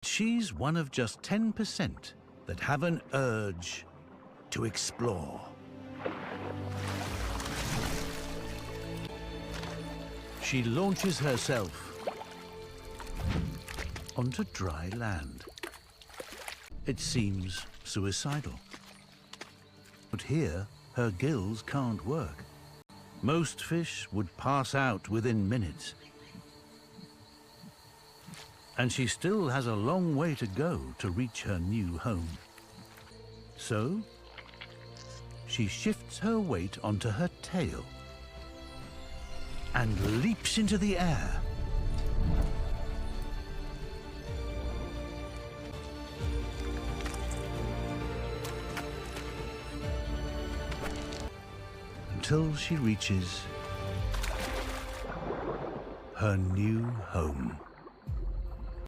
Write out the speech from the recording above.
She's one of just 10% that have an urge to explore. She launches herself onto dry land. It seems suicidal. But here, her gills can't work. Most fish would pass out within minutes. And she still has a long way to go to reach her new home. So, she shifts her weight onto her tail and leaps into the air. Until she reaches her new home.